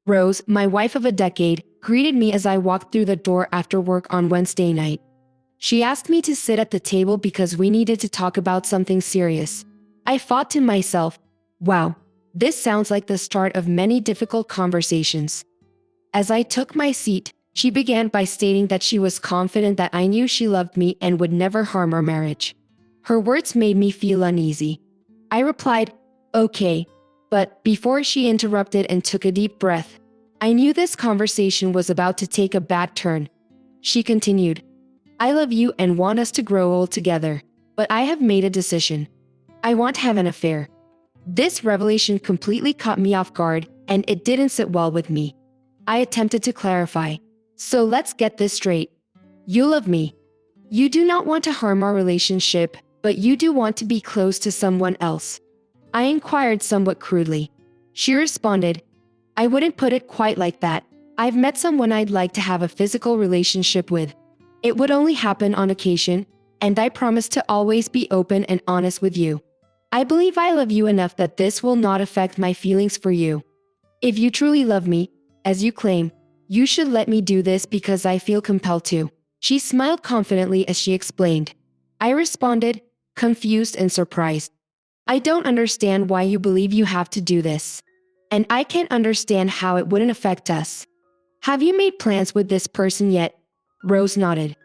Rose, my wife of a decade, greeted me as I walked through the door after work on Wednesday night. She asked me to sit at the table because we needed to talk about something serious. I thought to myself, wow, this sounds like the start of many difficult conversations. As I took my seat, she began by stating that she was confident that I knew she loved me and would never harm our marriage. Her words made me feel uneasy. I replied, okay, but before she interrupted and took a deep breath, I knew this conversation was about to take a bad turn. She continued, I love you and want us to grow old together, but I have made a decision. I want to have an affair. This revelation completely caught me off guard, and it didn't sit well with me. I attempted to clarify. So let's get this straight. You love me. You do not want to harm our relationship, but you do want to be close to someone else. I inquired somewhat crudely. She responded, I wouldn't put it quite like that. I've met someone I'd like to have a physical relationship with. It would only happen on occasion, and I promise to always be open and honest with you. I believe I love you enough that this will not affect my feelings for you. If you truly love me, as you claim, you should let me do this because I feel compelled to. She smiled confidently as she explained. I responded, confused and surprised. I don't understand why you believe you have to do this. And I can't understand how it wouldn't affect us. Have you made plans with this person yet? Rose nodded.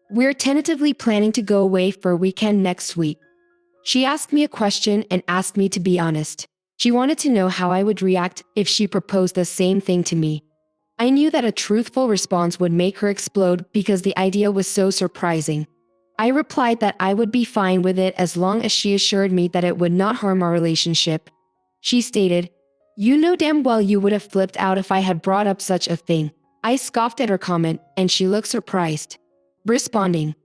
We're tentatively planning to go away for a weekend next week. She asked me a question and asked me to be honest. She wanted to know how I would react if she proposed the same thing to me. I knew that a truthful response would make her explode because the idea was so surprising. I replied that I would be fine with it as long as she assured me that it would not harm our relationship. She stated, you know damn well you would have flipped out if I had brought up such a thing. I scoffed at her comment, and she looked surprised. Responding,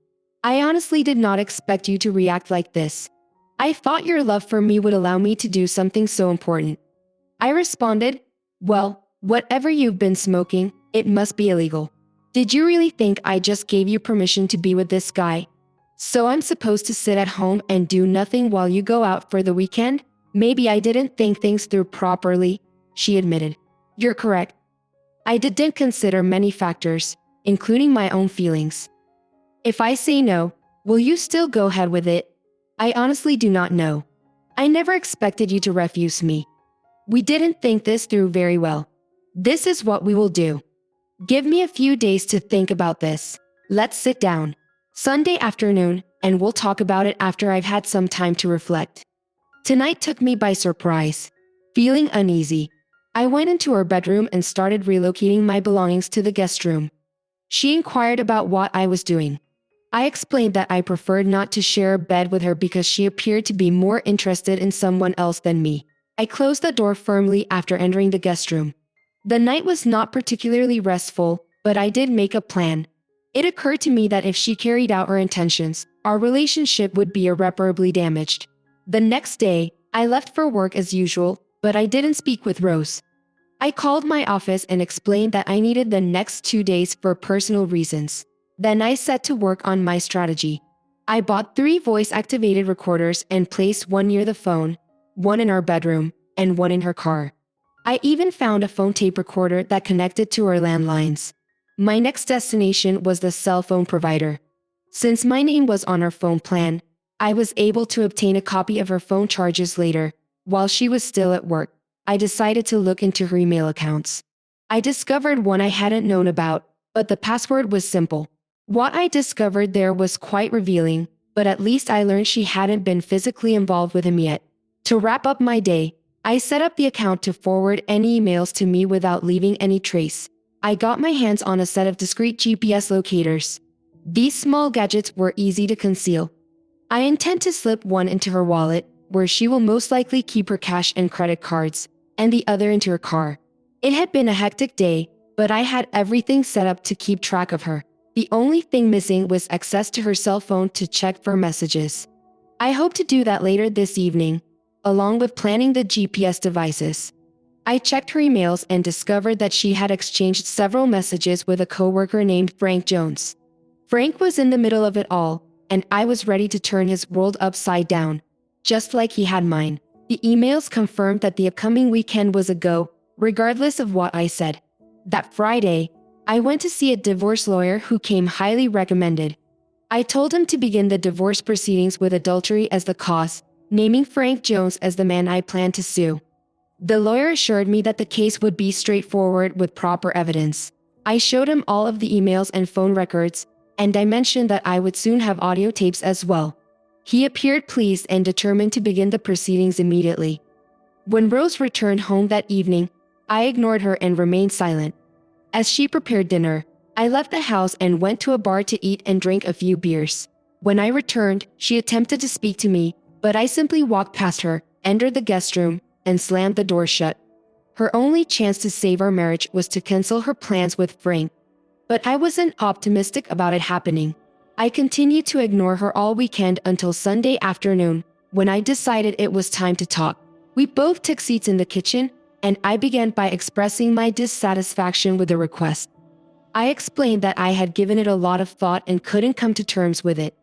I honestly did not expect you to react like this. I thought your love for me would allow me to do something so important. I responded, well, whatever you've been smoking, it must be illegal. Did you really think I just gave you permission to be with this guy? So I'm supposed to sit at home and do nothing while you go out for the weekend? Maybe I didn't think things through properly, she admitted. You're correct. I didn't consider many factors, including my own feelings. If I say no, will you still go ahead with it? I honestly do not know. I never expected you to refuse me. We didn't think this through very well. This is what we will do. Give me a few days to think about this. Let's sit down. Sunday afternoon, and we'll talk about it after I've had some time to reflect. Tonight took me by surprise. Feeling uneasy, I went into her bedroom and started relocating my belongings to the guest room. She inquired about what I was doing. I explained that I preferred not to share a bed with her because she appeared to be more interested in someone else than me. I closed the door firmly after entering the guest room. The night was not particularly restful, but I did make a plan. It occurred to me that if she carried out her intentions, our relationship would be irreparably damaged. The next day, I left for work as usual, but I didn't speak with Rose. I called my office and explained that I needed the next 2 days for personal reasons. Then I set to work on my strategy. I bought 3 voice-activated recorders and placed one near the phone, one in our bedroom, and one in her car. I even found a phone tape recorder that connected to our landlines. My next destination was the cell phone provider. Since my name was on her phone plan, I was able to obtain a copy of her phone charges later. While she was still at work, I decided to look into her email accounts. I discovered one I hadn't known about, but the password was simple. What I discovered there was quite revealing, but at least I learned she hadn't been physically involved with him yet. To wrap up my day, I set up the account to forward any emails to me without leaving any trace. I got my hands on a set of discrete GPS locators. These small gadgets were easy to conceal. I intend to slip one into her wallet, where she will most likely keep her cash and credit cards, and the other into her car. It had been a hectic day, but I had everything set up to keep track of her. The only thing missing was access to her cell phone to check for messages. I hope to do that later this evening, along with planning the GPS devices. I checked her emails and discovered that she had exchanged several messages with a coworker named Frank Jones. Frank was in the middle of it all, and I was ready to turn his world upside down, just like he had mine. The emails confirmed that the upcoming weekend was a go, regardless of what I said. That Friday, I went to see a divorce lawyer who came highly recommended. I told him to begin the divorce proceedings with adultery as the cause, naming Frank Jones as the man I planned to sue. The lawyer assured me that the case would be straightforward with proper evidence. I showed him all of the emails and phone records, and I mentioned that I would soon have audio tapes as well. He appeared pleased and determined to begin the proceedings immediately. When Rose returned home that evening, I ignored her and remained silent. As she prepared dinner, I left the house and went to a bar to eat and drink a few beers. When I returned, she attempted to speak to me, but I simply walked past her, entered the guest room, and slammed the door shut. Her only chance to save our marriage was to cancel her plans with Frank. But I wasn't optimistic about it happening. I continued to ignore her all weekend until Sunday afternoon, when I decided it was time to talk. We both took seats in the kitchen, and I began by expressing my dissatisfaction with the request. I explained that I had given it a lot of thought and couldn't come to terms with it.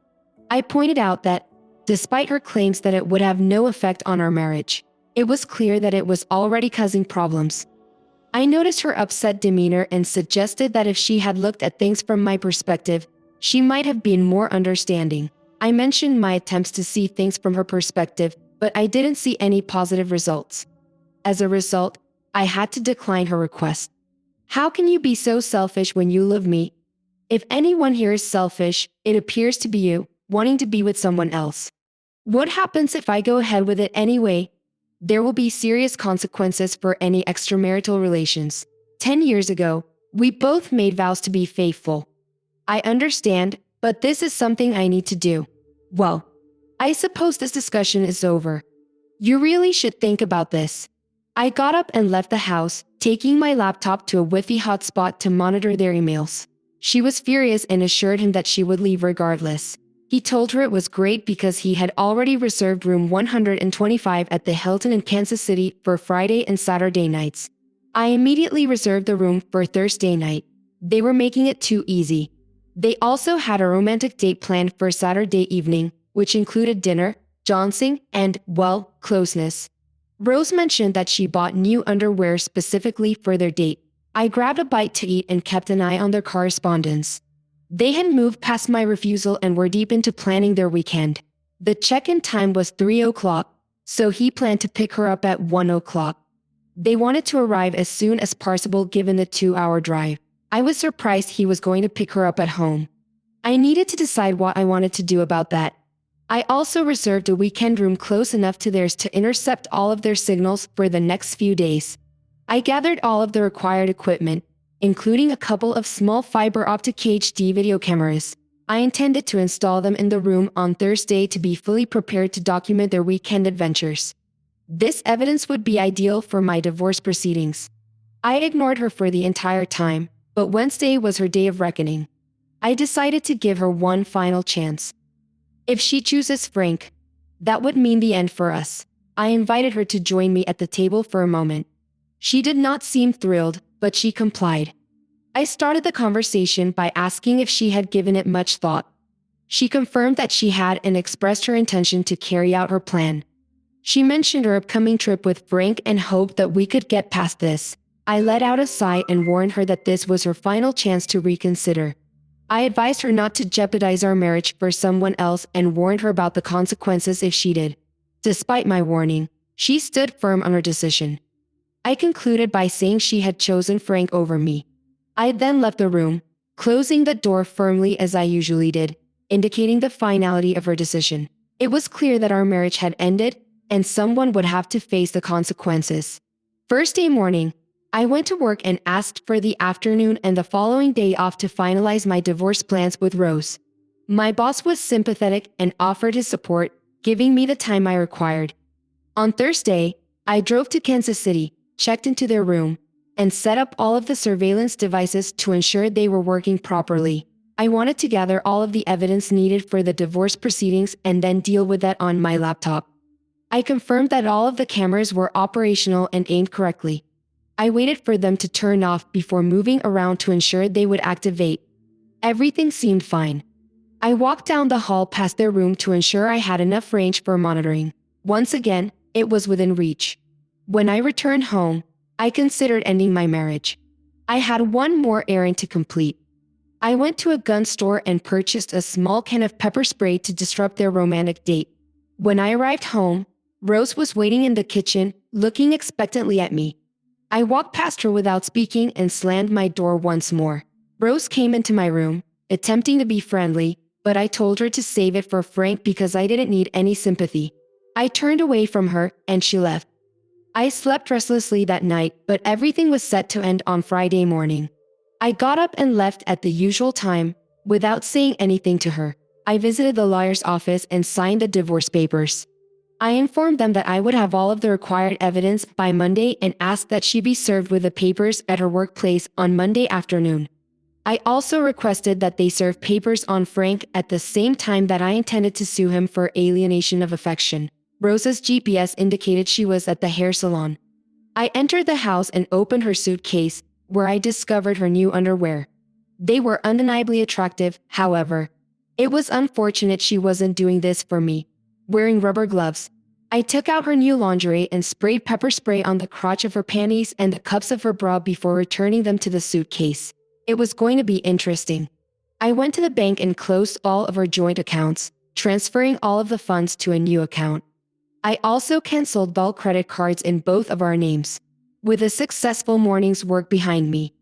I pointed out that, despite her claims that it would have no effect on our marriage, it was clear that it was already causing problems. I noticed her upset demeanor and suggested that if she had looked at things from my perspective, she might have been more understanding. I mentioned my attempts to see things from her perspective, but I didn't see any positive results. As a result, I had to decline her request. How can you be so selfish when you love me? If anyone here is selfish, it appears to be you, wanting to be with someone else. What happens if I go ahead with it anyway? There will be serious consequences for any extramarital relations. 10 years ago, we both made vows to be faithful. I understand, but this is something I need to do. Well, I suppose this discussion is over. You really should think about this. I got up and left the house, taking my laptop to a Wi-Fi hotspot to monitor their emails. She was furious and assured him that she would leave regardless. He told her it was great because he had already reserved room 125 at the Hilton in Kansas City for Friday and Saturday nights. I immediately reserved the room for Thursday night. They were making it too easy. They also had a romantic date planned for Saturday evening, which included dinner, jouncing, and, well, closeness. Rose mentioned that she bought new underwear specifically for their date. I grabbed a bite to eat and kept an eye on their correspondence. They had moved past my refusal and were deep into planning their weekend. The check-in time was 3 o'clock, so he planned to pick her up at 1 o'clock. They wanted to arrive as soon as possible given the 2-hour drive. I was surprised he was going to pick her up at home. I needed to decide what I wanted to do about that. I also reserved a weekend room close enough to theirs to intercept all of their signals for the next few days. I gathered all of the required equipment, including a couple of small fiber optic HD video cameras. I intended to install them in the room on Thursday to be fully prepared to document their weekend adventures. This evidence would be ideal for my divorce proceedings. I ignored her for the entire time, but Wednesday was her day of reckoning. I decided to give her one final chance. If she chooses Frank, that would mean the end for us. I invited her to join me at the table for a moment. She did not seem thrilled, but she complied. I started the conversation by asking if she had given it much thought. She confirmed that she had and expressed her intention to carry out her plan. She mentioned her upcoming trip with Frank and hoped that we could get past this. I let out a sigh and warned her that this was her final chance to reconsider. I advised her not to jeopardize our marriage for someone else and warned her about the consequences if she did. Despite my warning, she stood firm on her decision. I concluded by saying she had chosen Frank over me. I then left the room, closing the door firmly as I usually did, indicating the finality of her decision. It was clear that our marriage had ended, and someone would have to face the consequences. First day morning, I went to work and asked for the afternoon and the following day off to finalize my divorce plans with Rose. My boss was sympathetic and offered his support, giving me the time I required. On Thursday, I drove to Kansas City, checked into their room, and set up all of the surveillance devices to ensure they were working properly. I wanted to gather all of the evidence needed for the divorce proceedings and then deal with that on my laptop. I confirmed that all of the cameras were operational and aimed correctly. I waited for them to turn off before moving around to ensure they would activate. Everything seemed fine. I walked down the hall past their room to ensure I had enough range for monitoring. Once again, it was within reach. When I returned home, I considered ending my marriage. I had one more errand to complete. I went to a gun store and purchased a small can of pepper spray to disrupt their romantic date. When I arrived home, Rose was waiting in the kitchen, looking expectantly at me. I walked past her without speaking and slammed my door once more. Rose came into my room, attempting to be friendly, but I told her to save it for Frank because I didn't need any sympathy. I turned away from her, and she left. I slept restlessly that night, but everything was set to end on Friday morning. I got up and left at the usual time, without saying anything to her. I visited the lawyer's office and signed the divorce papers. I informed them that I would have all of the required evidence by Monday and asked that she be served with the papers at her workplace on Monday afternoon. I also requested that they serve papers on Frank at the same time that I intended to sue him for alienation of affection. Rosa's GPS indicated she was at the hair salon. I entered the house and opened her suitcase, where I discovered her new underwear. They were undeniably attractive, however. It was unfortunate she wasn't doing this for me. Wearing rubber gloves, I took out her new lingerie and sprayed pepper spray on the crotch of her panties and the cups of her bra before returning them to the suitcase. It was going to be interesting. I went to the bank and closed all of our joint accounts, transferring all of the funds to a new account. I also canceled all credit cards in both of our names. With a successful morning's work behind me,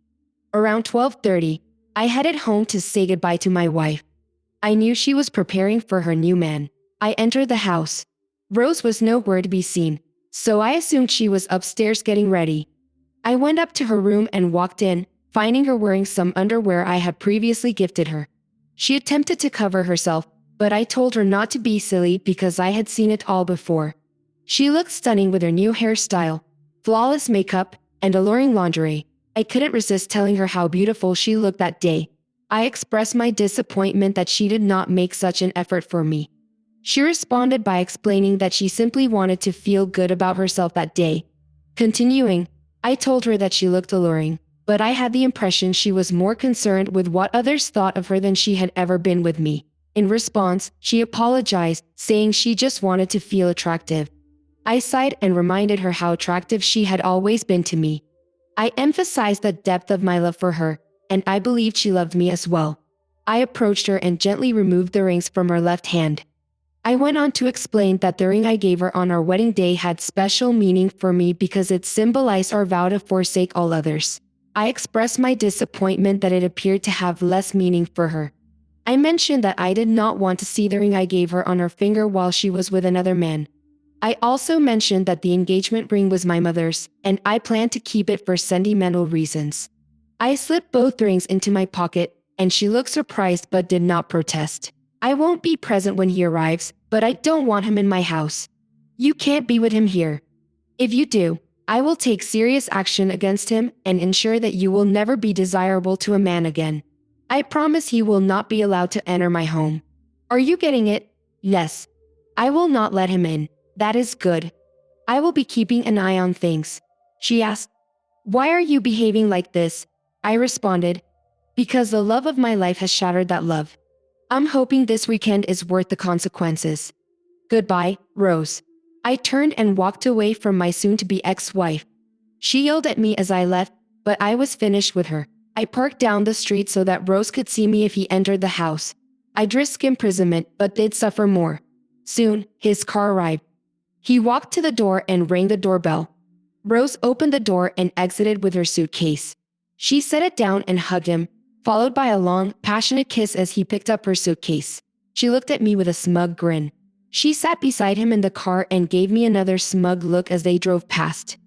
around 12:30, I headed home to say goodbye to my wife. I knew she was preparing for her new man. I entered the house. Rose was nowhere to be seen, so I assumed she was upstairs getting ready. I went up to her room and walked in, finding her wearing some underwear I had previously gifted her. She attempted to cover herself, but I told her not to be silly because I had seen it all before. She looked stunning with her new hairstyle, flawless makeup, and alluring lingerie. I couldn't resist telling her how beautiful she looked that day. I expressed my disappointment that she did not make such an effort for me. She responded by explaining that she simply wanted to feel good about herself that day. Continuing, I told her that she looked alluring, but I had the impression she was more concerned with what others thought of her than she had ever been with me. In response, she apologized, saying she just wanted to feel attractive. I sighed and reminded her how attractive she had always been to me. I emphasized the depth of my love for her, and I believed she loved me as well. I approached her and gently removed the rings from her left hand. I went on to explain that the ring I gave her on our wedding day had special meaning for me because it symbolized our vow to forsake all others. I expressed my disappointment that it appeared to have less meaning for her. I mentioned that I did not want to see the ring I gave her on her finger while she was with another man. I also mentioned that the engagement ring was my mother's, and I planned to keep it for sentimental reasons. I slipped both rings into my pocket, and she looked surprised but did not protest. I won't be present when he arrives, but I don't want him in my house. You can't be with him here. If you do, I will take serious action against him and ensure that you will never be desirable to a man again. I promise he will not be allowed to enter my home. Are you getting it? Yes. I will not let him in. That is good. I will be keeping an eye on things. She asked, "Why are you behaving like this?" I responded, "Because the love of my life has shattered that love. I'm hoping this weekend is worth the consequences. Goodbye, Rose." I turned and walked away from my soon-to-be ex-wife. She yelled at me as I left, but I was finished with her. I parked down the street so that Rose could see me if he entered the house. I'd risk imprisonment, but they'd suffer more. Soon, his car arrived. He walked to the door and rang the doorbell. Rose opened the door and exited with her suitcase. She set it down and hugged him, followed by a long, passionate kiss as he picked up her suitcase. She looked at me with a smug grin. She sat beside him in the car and gave me another smug look as they drove past.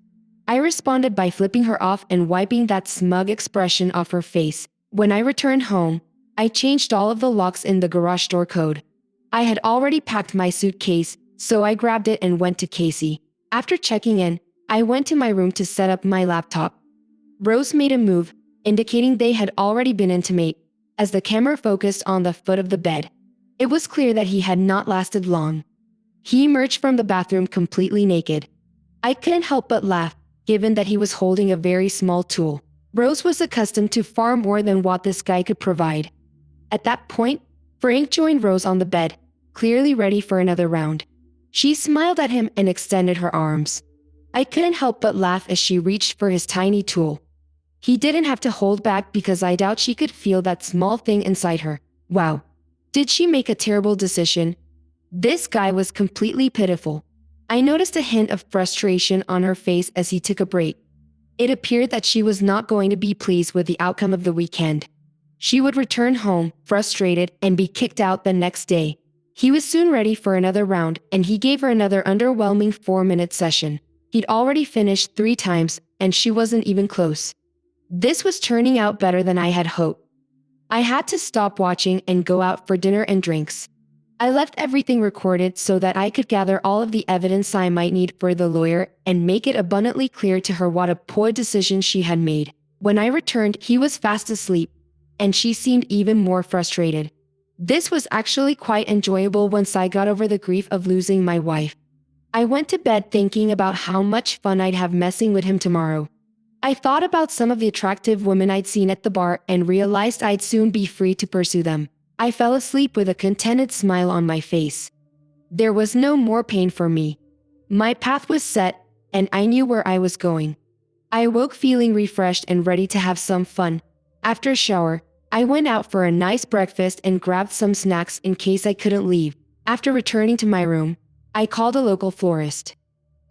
I responded by flipping her off and wiping that smug expression off her face. When I returned home, I changed all of the locks in the garage door code. I had already packed my suitcase, so I grabbed it and went to Casey. After checking in, I went to my room to set up my laptop. Rose made a move, indicating they had already been intimate, as the camera focused on the foot of the bed. It was clear that he had not lasted long. He emerged from the bathroom completely naked. I couldn't help but laugh, given that he was holding a very small tool. Rose was accustomed to far more than what this guy could provide. At that point, Frank joined Rose on the bed, clearly ready for another round. She smiled at him and extended her arms. I couldn't help but laugh as she reached for his tiny tool. He didn't have to hold back because I doubt she could feel that small thing inside her. Wow. Did she make a terrible decision? This guy was completely pitiful. I noticed a hint of frustration on her face as he took a break. It appeared that she was not going to be pleased with the outcome of the weekend. She would return home, frustrated, and be kicked out the next day. He was soon ready for another round, and he gave her another underwhelming 4-minute session. He'd already finished 3 times, and she wasn't even close. This was turning out better than I had hoped. I had to stop watching and go out for dinner and drinks. I left everything recorded so that I could gather all of the evidence I might need for the lawyer and make it abundantly clear to her what a poor decision she had made. When I returned, he was fast asleep, and she seemed even more frustrated. This was actually quite enjoyable once I got over the grief of losing my wife. I went to bed thinking about how much fun I'd have messing with him tomorrow. I thought about some of the attractive women I'd seen at the bar and realized I'd soon be free to pursue them. I fell asleep with a contented smile on my face. There was no more pain for me. My path was set, and I knew where I was going. I awoke feeling refreshed and ready to have some fun. After a shower, I went out for a nice breakfast and grabbed some snacks in case I couldn't leave. After returning to my room, I called a local florist.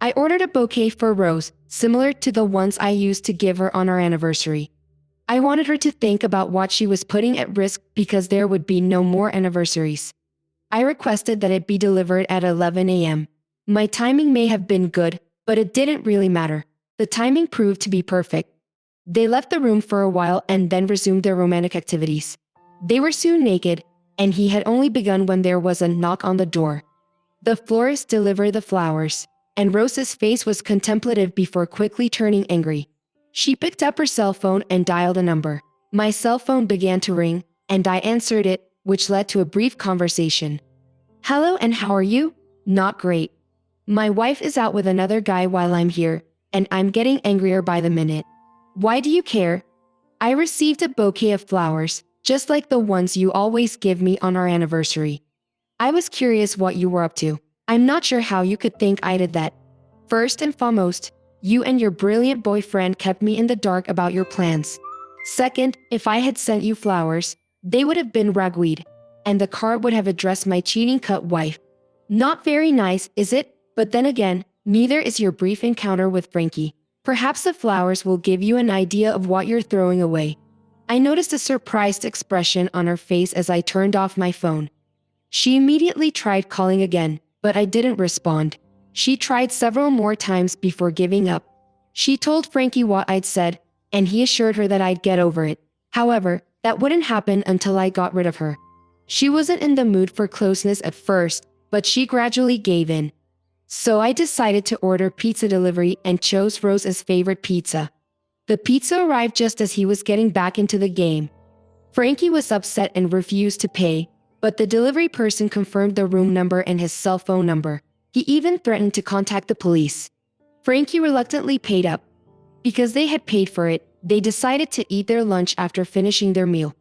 I ordered a bouquet for Rose, similar to the ones I used to give her on our anniversary. I wanted her to think about what she was putting at risk because there would be no more anniversaries. I requested that it be delivered at 11 a.m. My timing may have been good, but it didn't really matter. The timing proved to be perfect. They left the room for a while and then resumed their romantic activities. They were soon naked, and he had only begun when there was a knock on the door. The florist delivered the flowers, and Rose's face was contemplative before quickly turning angry. She picked up her cell phone and dialed a number. My cell phone began to ring, and I answered it, which led to a brief conversation. "Hello, and how are you?" "Not great. My wife is out with another guy while I'm here, and I'm getting angrier by the minute." "Why do you care?" "I received a bouquet of flowers, just like the ones you always give me on our anniversary. I was curious what you were up to. I'm not sure how you could think I did that. First and foremost, you and your brilliant boyfriend kept me in the dark about your plans. Second, if I had sent you flowers, they would have been ragweed, and the card would have addressed my cheating cut wife. Not very nice, is it? But then again, neither is your brief encounter with Frankie. Perhaps the flowers will give you an idea of what you're throwing away." I noticed a surprised expression on her face as I turned off my phone. She immediately tried calling again, but I didn't respond. She tried several more times before giving up. She told Frankie what I'd said, and he assured her that I'd get over it. However, that wouldn't happen until I got rid of her. She wasn't in the mood for closeness at first, but she gradually gave in. So I decided to order pizza delivery and chose Rose's favorite pizza. The pizza arrived just as he was getting back into the game. Frankie was upset and refused to pay, but the delivery person confirmed the room number and his cell phone number. He even threatened to contact the police. Frankie reluctantly paid up. Because they had paid for it, they decided to eat their lunch after finishing their meal.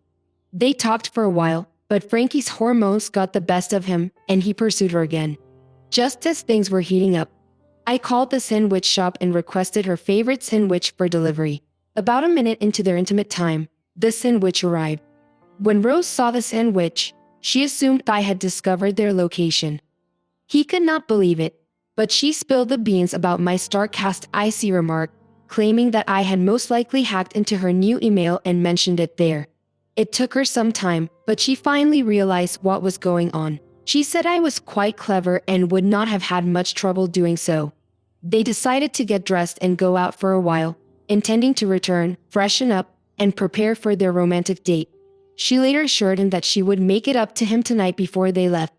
They talked for a while, but Frankie's hormones got the best of him, and he pursued her again. Just as things were heating up, I called the sandwich shop and requested her favorite sandwich for delivery. About a minute into their intimate time, the sandwich arrived. When Rose saw the sandwich, she assumed I had discovered their location. He could not believe it, but she spilled the beans about my sarcastic icy remark, claiming that I had most likely hacked into her new email and mentioned it there. It took her some time, but she finally realized what was going on. She said I was quite clever and would not have had much trouble doing so. They decided to get dressed and go out for a while, intending to return, freshen up, and prepare for their romantic date. She later assured him that she would make it up to him tonight before they left.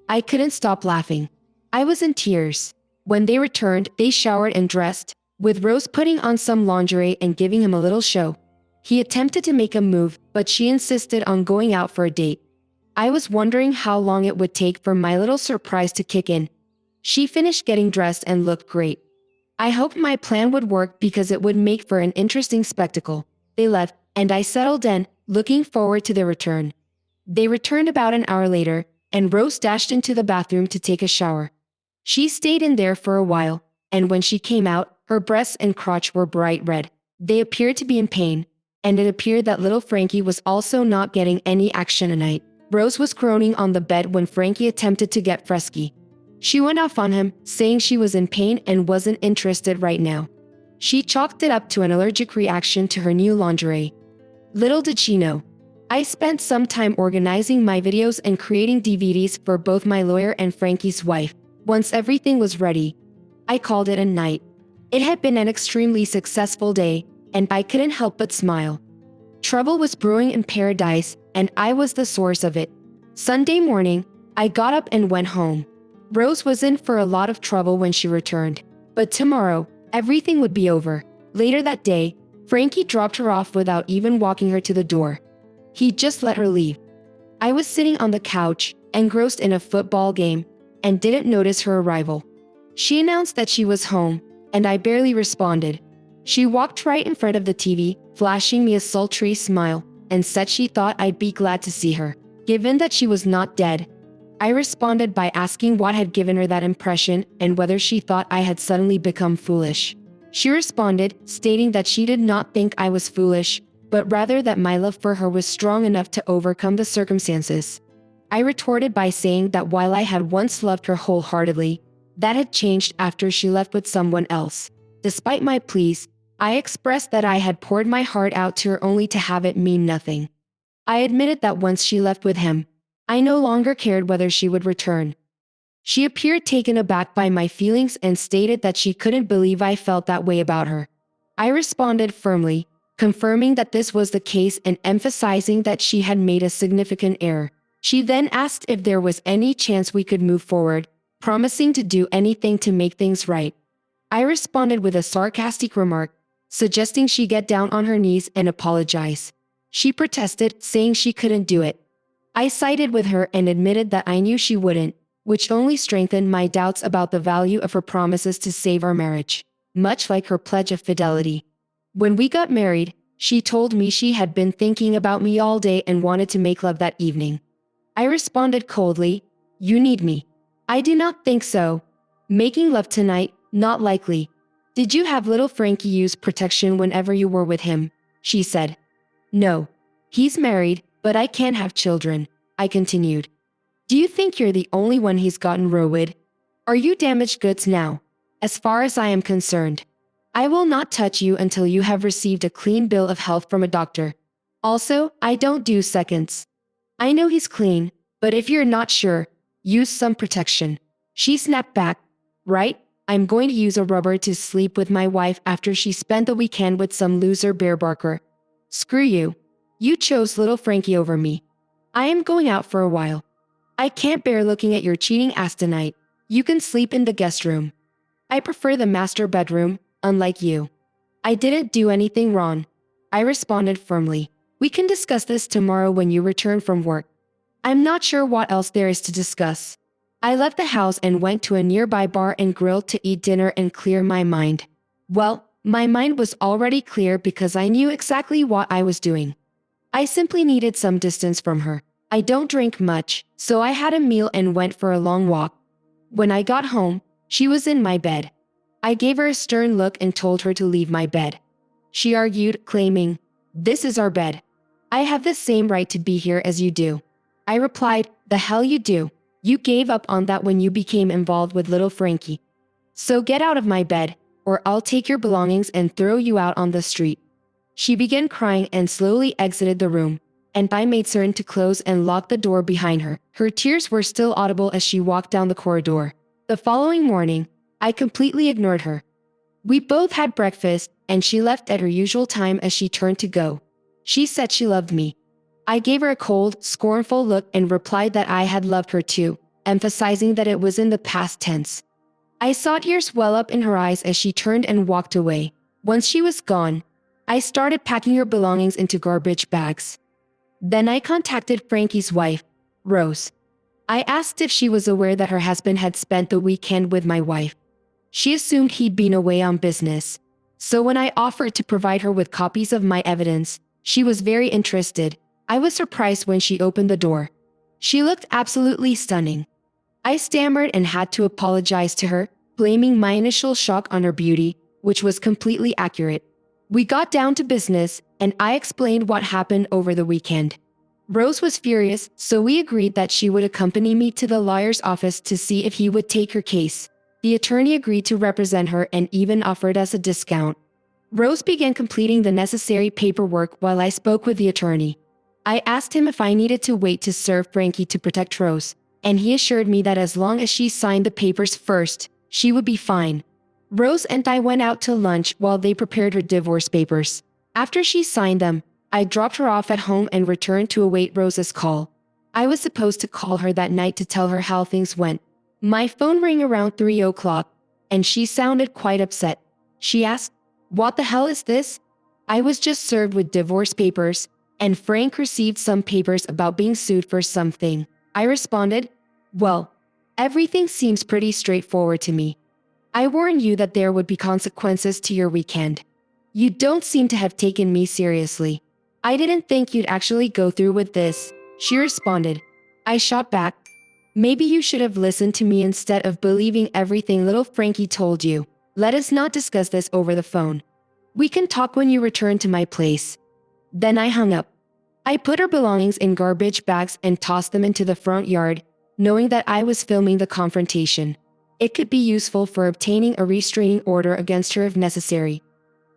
I couldn't stop laughing. I was in tears. When they returned, they showered and dressed, with Rose putting on some lingerie and giving him a little show. He attempted to make a move, but she insisted on going out for a date. I was wondering how long it would take for my little surprise to kick in. She finished getting dressed and looked great. I hoped my plan would work because it would make for an interesting spectacle. They left, and I settled in, looking forward to their return. They returned about an hour later, and Rose dashed into the bathroom to take a shower. She stayed in there for a while, and when she came out, Her breasts and crotch were bright red. They appeared to be in pain, and it appeared that little Frankie was also not getting any action tonight. Rose was groaning on the bed when Frankie attempted to get frisky. She went off on him, saying she was in pain and wasn't interested right now. She chalked it up to an allergic reaction to her new lingerie. Little did she know, I spent some time organizing my videos and creating DVDs for both my lawyer and Frankie's wife. Once everything was ready, I called it a night. It had been an extremely successful day, and I couldn't help but smile. Trouble was brewing in paradise, and I was the source of it. Sunday morning, I got up and went home. Rose was in for a lot of trouble when she returned, but tomorrow, everything would be over. Later that day, Frankie dropped her off without even walking her to the door. He just let her leave. I was sitting on the couch, engrossed in a football game, and didn't notice her arrival. She announced that she was home, and I barely responded. She walked right in front of the TV, flashing me a sultry smile, and said she thought I'd be glad to see her, given that she was not dead. I responded by asking what had given her that impression and whether she thought I had suddenly become foolish. She responded, stating that she did not think I was foolish, but rather that my love for her was strong enough to overcome the circumstances. I retorted by saying that while I had once loved her wholeheartedly, that had changed after she left with someone else. Despite my pleas, I expressed that I had poured my heart out to her only to have it mean nothing. I admitted that once she left with him, I no longer cared whether she would return. She appeared taken aback by my feelings and stated that she couldn't believe I felt that way about her. I responded firmly, confirming that this was the case and emphasizing that she had made a significant error. She then asked if there was any chance we could move forward, promising to do anything to make things right. I responded with a sarcastic remark, suggesting she get down on her knees and apologize. She protested, saying she couldn't do it. I sided with her and admitted that I knew she wouldn't, which only strengthened my doubts about the value of her promises to save our marriage, much like her pledge of fidelity. When we got married, she told me she had been thinking about me all day and wanted to make love that evening. I responded coldly, "You need me." "I do not think so. Making love tonight, not likely." "Did you have little Frankie use protection whenever you were with him?" she said. "No. He's married, but I can't have children," I continued. "Do you think you're the only one he's gotten raw with? Are you damaged goods now? As far as I am concerned, I will not touch you until you have received a clean bill of health from a doctor. Also, I don't do seconds. I know he's clean, but if you're not sure, use some protection." She snapped back, "Right, I'm going to use a rubber to sleep with my wife after she spent the weekend with some loser bear barker. Screw you. You chose little Frankie over me. I am going out for a while. I can't bear looking at your cheating ass tonight. You can sleep in the guest room. I prefer the master bedroom, unlike you." "I didn't do anything wrong," I responded firmly. "We can discuss this tomorrow when you return from work." I'm not sure what else there is to discuss. I left the house and went to a nearby bar and grill to eat dinner and clear my mind. Well, my mind was already clear because I knew exactly what I was doing. I simply needed some distance from her. I don't drink much, so I had a meal and went for a long walk. When I got home, she was in my bed. I gave her a stern look and told her to leave my bed. She argued, claiming, "This is our bed. I have the same right to be here as you do." I replied, "The hell you do. You gave up on that when you became involved with little Frankie. So get out of my bed, or I'll take your belongings and throw you out on the street." She began crying and slowly exited the room, and I made certain to close and lock the door behind her. Her tears were still audible as she walked down the corridor. The following morning, I completely ignored her. We both had breakfast, and she left at her usual time as she turned to go. She said she loved me. I gave her a cold, scornful look and replied that I had loved her too, emphasizing that it was in the past tense. I saw tears well up in her eyes as she turned and walked away. Once she was gone, I started packing her belongings into garbage bags. Then I contacted Frankie's wife, Rose. I asked if she was aware that her husband had spent the weekend with my wife. She assumed he'd been away on business. So when I offered to provide her with copies of my evidence, she was very interested. I was surprised when she opened the door. She looked absolutely stunning. I stammered and had to apologize to her, blaming my initial shock on her beauty, which was completely accurate. We got down to business, and I explained what happened over the weekend. Rose was furious, so we agreed that she would accompany me to the lawyer's office to see if he would take her case. The attorney agreed to represent her and even offered us a discount. Rose began completing the necessary paperwork while I spoke with the attorney. I asked him if I needed to wait to serve Frankie to protect Rose, and he assured me that as long as she signed the papers first, she would be fine. Rose and I went out to lunch while they prepared her divorce papers. After she signed them, I dropped her off at home and returned to await Rose's call. I was supposed to call her that night to tell her how things went. My phone rang around 3 o'clock, and she sounded quite upset. She asked, "What the hell is this?" I was just served with divorce papers, and Frank received some papers about being sued for something. I responded, "Well, everything seems pretty straightforward to me. I warned you that there would be consequences to your weekend. You don't seem to have taken me seriously. I didn't think you'd actually go through with this," she responded. I shot back, "Maybe you should have listened to me instead of believing everything little Frankie told you. Let us not discuss this over the phone. We can talk when you return to my place." Then I hung up. I put her belongings in garbage bags and tossed them into the front yard, knowing that I was filming the confrontation. It could be useful for obtaining a restraining order against her if necessary.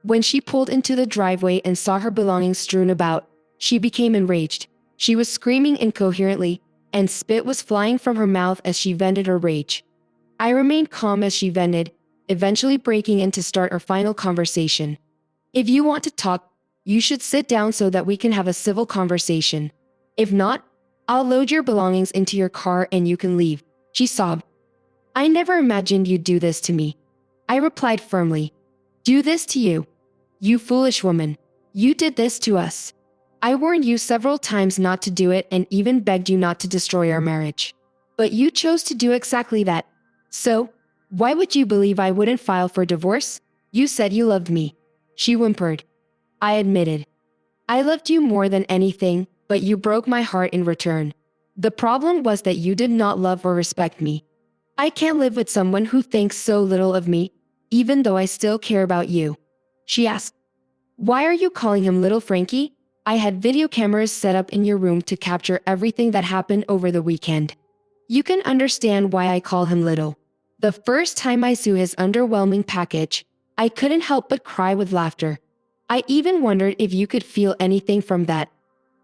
When she pulled into the driveway and saw her belongings strewn about, she became enraged. She was screaming incoherently, and spit was flying from her mouth as she vented her rage. I remained calm as she vented, eventually breaking in to start our final conversation. "If you want to talk, you should sit down so that we can have a civil conversation. If not, I'll load your belongings into your car and you can leave," she sobbed. "I never imagined you'd do this to me," I replied firmly. "Do this to you? You foolish woman. You did this to us. I warned you several times not to do it and even begged you not to destroy our marriage. But you chose to do exactly that. So, why would you believe I wouldn't file for divorce? You said you loved me," she whimpered. I admitted, "I loved you more than anything, but you broke my heart in return. The problem was that you did not love or respect me. I can't live with someone who thinks so little of me, even though I still care about you." She asked, "Why are you calling him Little Frankie? I had video cameras set up in your room to capture everything that happened over the weekend. You can understand why I call him Little." The first time I saw his underwhelming package, I couldn't help but cry with laughter. I even wondered if you could feel anything from that.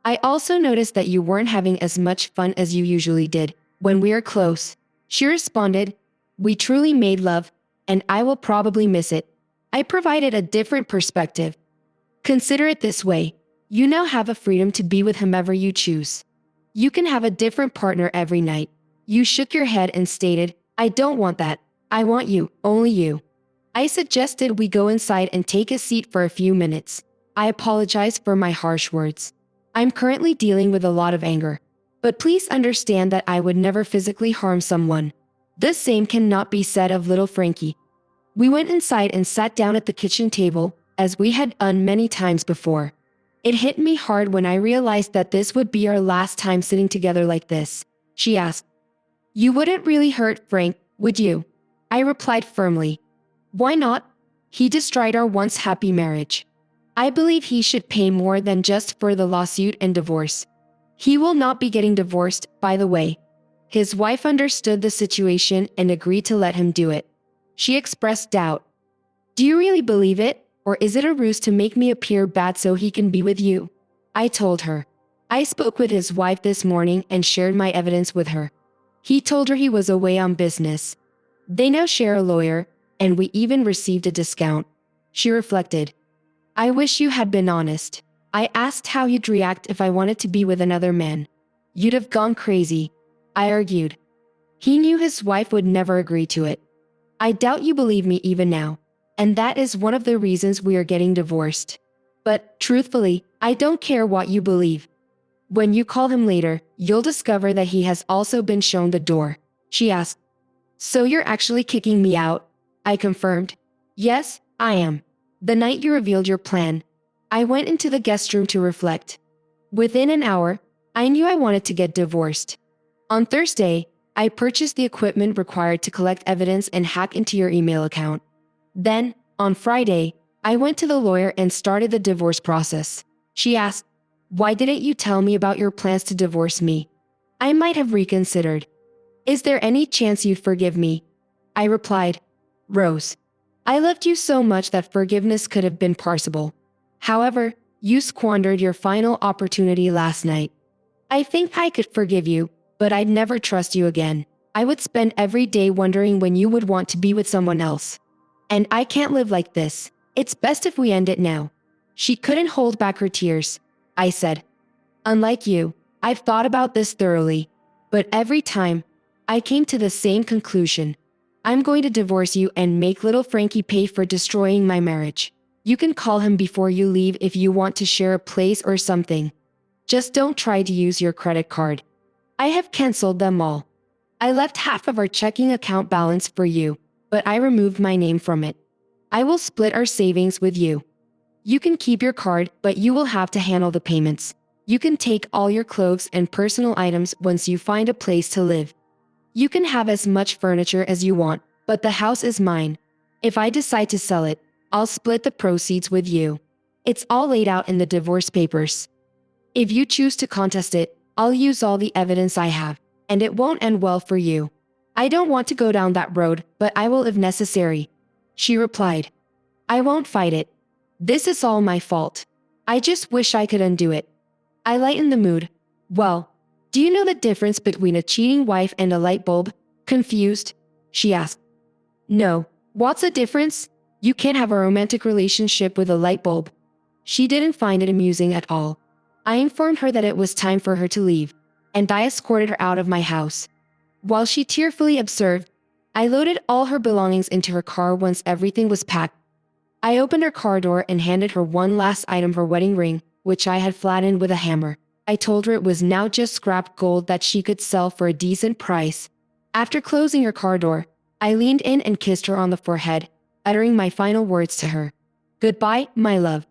"I also noticed that you weren't having as much fun as you usually did when we are close," she responded. "We truly made love, and I will probably miss it." I provided a different perspective. "Consider it this way. You now have a freedom to be with whomever you choose. You can have a different partner every night." You shook your head and stated, "I don't want that. I want you, only you." I suggested we go inside and take a seat for a few minutes. I apologized for my harsh words. I'm currently dealing with a lot of anger. But please understand that I would never physically harm someone. The same cannot be said of little Frankie. We went inside and sat down at the kitchen table, as we had done many times before. It hit me hard when I realized that this would be our last time sitting together like this. She asked, "You wouldn't really hurt Frank, would you?" I replied firmly, "Why not? He destroyed our once happy marriage. I believe he should pay more than just for the lawsuit and divorce. He will not be getting divorced, by the way." His wife understood the situation and agreed to let him do it. She expressed doubt. "Do you really believe it, or is it a ruse to make me appear bad so he can be with you?" I told her. I spoke with his wife this morning and shared my evidence with her. He told her he was away on business. They now share a lawyer, and we even received a discount. She reflected. "I wish you had been honest. I asked how you'd react if I wanted to be with another man. You'd have gone crazy," I argued. He knew his wife would never agree to it. "I doubt you believe me even now, and that is one of the reasons we are getting divorced. But, truthfully, I don't care what you believe. When you call him later, you'll discover that he has also been shown the door," she asked. "So you're actually kicking me out?" I confirmed. "Yes, I am. The night you revealed your plan, I went into the guest room to reflect. Within an hour, I knew I wanted to get divorced. On Thursday, I purchased the equipment required to collect evidence and hack into your email account. Then, On Friday, I went to the lawyer and started the divorce process. She asked, "Why didn't you tell me about your plans to divorce me? I might have reconsidered. Is there any chance you'd forgive me?" I replied, "Rose, I loved you so much that forgiveness could have been possible. However, you squandered your final opportunity last night. I think I could forgive you, but I'd never trust you again. I would spend every day wondering when you would want to be with someone else. And I can't live like this. It's best if we end it now." She couldn't hold back her tears. I said, "Unlike you, I've thought about this thoroughly. But every time, I came to the same conclusion. I'm going to divorce you and make little Frankie pay for destroying my marriage. You can call him before you leave if you want to share a place or something. Just don't try to use your credit card. I have canceled them all. I left half of our checking account balance for you, but I removed my name from it. I will split our savings with you. You can keep your card, but you will have to handle the payments. You can take all your clothes and personal items once you find a place to live. You can have as much furniture as you want, but the house is mine. If I decide to sell it, I'll split the proceeds with you. It's all laid out in the divorce papers. If you choose to contest it, I'll use all the evidence I have, and it won't end well for you. I don't want to go down that road, but I will if necessary." She replied, "I won't fight it. This is all my fault. I just wish I could undo it." I lightened the mood. "Well, do you know the difference between a cheating wife and a light bulb?" Confused, she asked. "No, what's the difference? You can't have a romantic relationship with a light bulb." She didn't find it amusing at all. I informed her that it was time for her to leave, and I escorted her out of my house. While she tearfully observed, I loaded all her belongings into her car once everything was packed. I opened her car door and handed her one last item, her wedding ring, which I had flattened with a hammer. I told her it was now just scrap gold that she could sell for a decent price. After closing her car door, I leaned in and kissed her on the forehead, uttering my final words to her. "Goodbye, my love."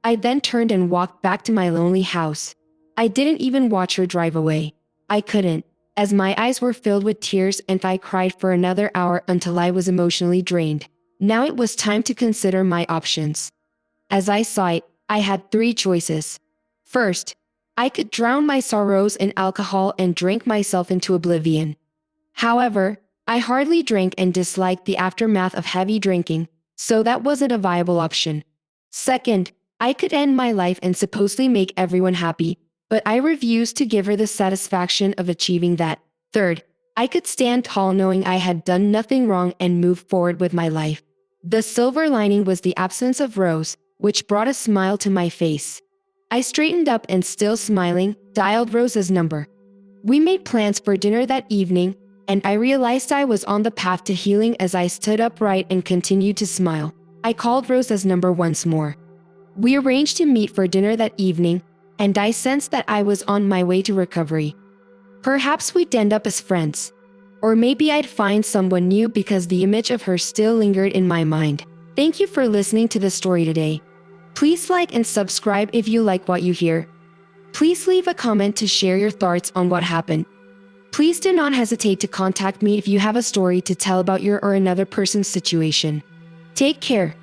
I then turned and walked back to my lonely house. I didn't even watch her drive away. I couldn't, as my eyes were filled with tears and I cried for another hour until I was emotionally drained. Now it was time to consider my options. As I saw it, I had 3 choices. First, I could drown my sorrows in alcohol and drink myself into oblivion. However, I hardly drank and disliked the aftermath of heavy drinking, so that wasn't a viable option. Second, I could end my life and supposedly make everyone happy, but I refused to give her the satisfaction of achieving that. Third, I could stand tall knowing I had done nothing wrong and move forward with my life. The silver lining was the absence of Rose, which brought a smile to my face. I straightened up and, still smiling, dialed Rose's number. We made plans for dinner that evening, and I realized I was on the path to healing as I stood upright and continued to smile. I called Rose's number once more. We arranged to meet for dinner that evening, and I sensed that I was on my way to recovery. Perhaps we'd end up as friends. Or maybe I'd find someone new because the image of her still lingered in my mind. Thank you for listening to the story today. Please like and subscribe if you like what you hear. Please leave a comment to share your thoughts on what happened. Please do not hesitate to contact me if you have a story to tell about your or another person's situation. Take care.